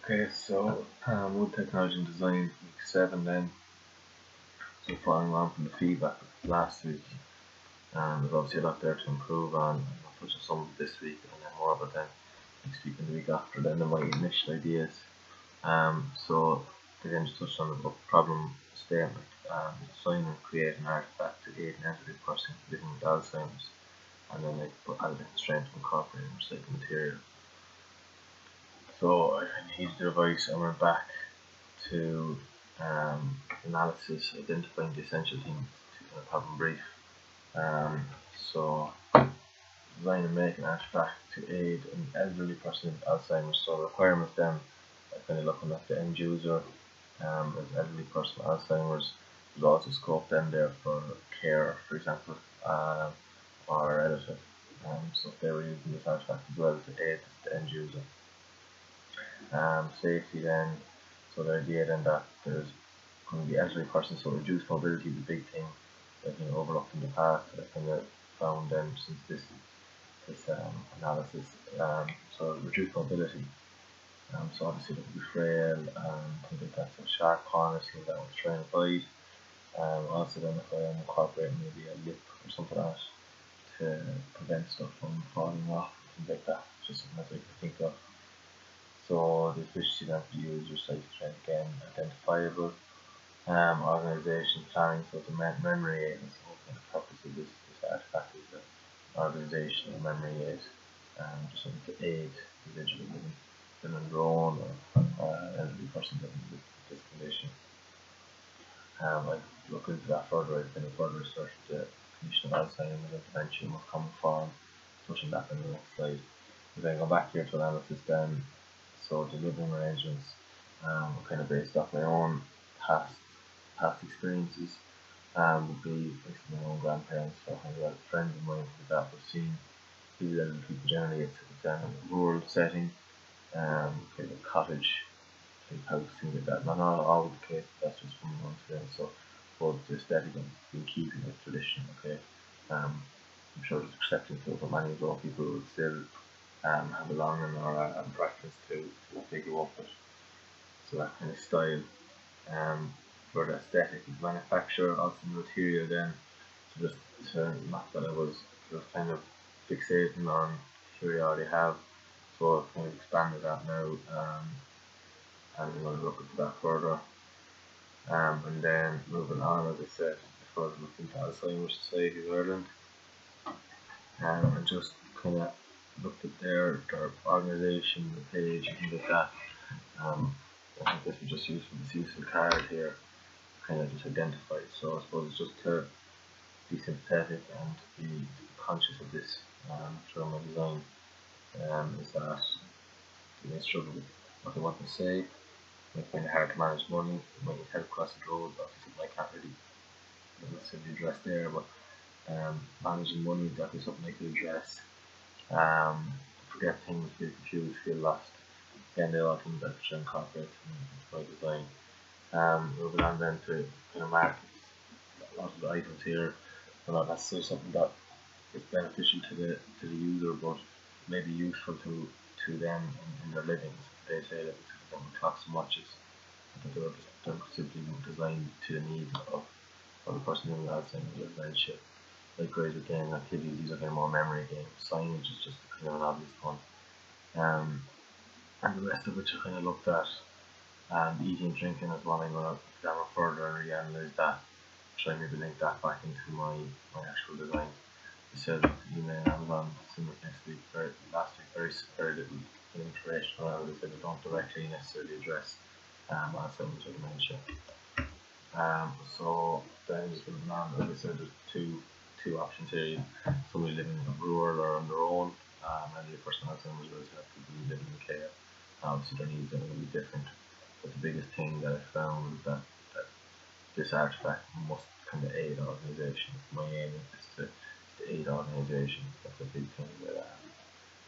Okay, so with technology and design, week 7 then. So following on from the feedback of last week, there's obviously a lot there to improve on. I'll touch on some of it this week and then more about then next week and the week after. Then my initial ideas. So again, just touched on the book problem statement. Design and create an artifact to aid an elderly person living with Alzheimer's, and then they put added constraint to incorporate recycled material. So I needed advice. I went back to analysis, identifying the essential things to kind of problem brief. So design and make an artifact to aid an elderly person with Alzheimer's. So requirements then, kind of looking at the end user as elderly person with Alzheimer's. There's also scope then there for care, for example, or relative. So if they were using this artifact as well to aid the end user. Safety then, so the idea then that there's going to be elderly persons, so reduced mobility is a big thing that been overlooked in the past, that I kind of found then since this analysis. So reduced mobility, so obviously they could be frail, things like that, so sharp corners, things that I was trying to avoid. Also then if I incorporate maybe a lip or something like that to prevent stuff from falling off, things like that, just something that I could think of. So the efficiency then for user site strength again, identifiable, organization planning, so the memory aid, so the purpose of this artifact is the organization and memory aid, just something to aid individuals living on their own or elderly person living with this condition. I look into that further. I've been further research the condition of Alzheimer's and dementia in what common form, touching that in the next slide. If I go back here to analysis then, so the living arrangements are kind of based off my own past experiences. Would be basically my own grandparents or kind of friends of mine that have seen these elderly people generally. It's a rural setting, kind of cottage type house, things like that. Not all the case, that's just from my own experience. So both the aesthetic and being keeping with tradition, okay. I'm sure there's acceptance of what many of people would still have a longing or a preference to what they grew up with. So that kind of style. For the aesthetic is manufacture, also the material then. So just not that I was just kind of fixating on here you already have. So I've kind of expanded that now, and I'm going to look into that further. And then moving on, as I said, I further looked into Alzheimer's Society of Ireland, and just kind of looked at their organisation, the page, and things like that. I think this was just this useful card here, kind of just identify it. So I suppose it's just to be sympathetic and be conscious of this through my design. Is that they may struggle with what they want to say, it might find it hard to manage money, it might need help crossing the road, obviously I can't really necessarily address there, but managing money, that is something I could address. Forget things, feel confused, feel lost. Again, they're all things that I should incorporate by design. Moving on then to kind of markets. A lot of the items here are not necessarily something that is beneficial to the user, but may be useful to them in their livings. They say that it's them with clocks and watches, but they're simply designed to the needs of the person who has Alzheimer's or dementia. Likewise with game activities, these are kind of more memory games. Signage is just kind of an obvious one. And the rest of which I kind of looked at. And eating and drinking is one I'm going to examine further and re-analyze that. Try maybe link that back into my actual design. I said email and Amazon similar next week, last week, very little information around it. They don't directly necessarily address Alzheimer's or dementia. So then just moving on, as I said, there's two options here. Somebody living in rural or on their own, and the person has Alzheimer's will have people living in care. Obviously their needs are going to be different. But the biggest thing that I found is that this artifact must kind of aid organisation. My aim is to aid organisation. That's a big thing with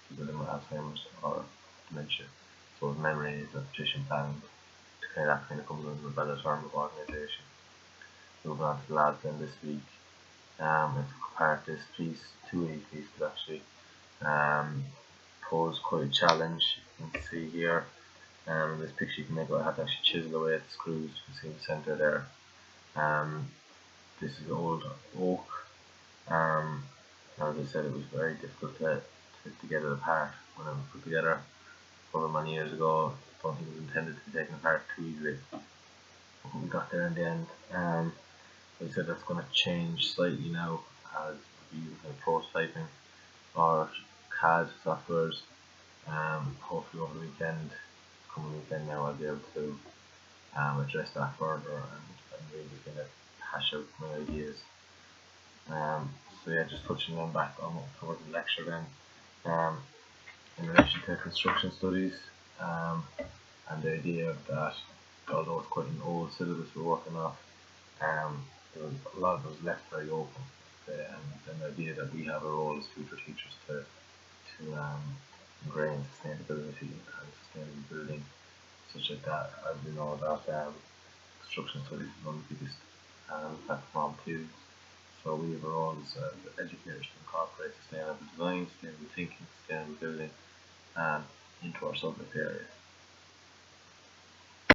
people living with Alzheimer's or dementia. So with memory aids, repetition planning, that kind of comes under the better term of organisation. Moving on to the labs then this week. I took apart this piece, 280 pieces actually. Posed quite a challenge. You can see here. In this picture you can make out I have to actually chisel away at the screws. You can see in the centre there. This is old oak. As I said, it was very difficult to get it apart when it was put together over many years ago. I don't think it was intended to be taken apart too easily, but we got there in the end. As I said, that's going to change slightly now as we use prototyping or CAD softwares. Hopefully over the weekend, coming weekend now, I'll be able to address that further and really kind of hash out my ideas. So yeah, just touching on back on what we covered in the lecture then, in relation to construction studies, and the idea that although it's quite an old syllabus we're working off, a lot of it was left very open, and the idea that we have a role as future teachers to ingrain sustainability and sustainable building, such that as we know that construction studies is one of the biggest platform too. So we have a role as educators to incorporate sustainable design, sustainable thinking, sustainable building into our subject area.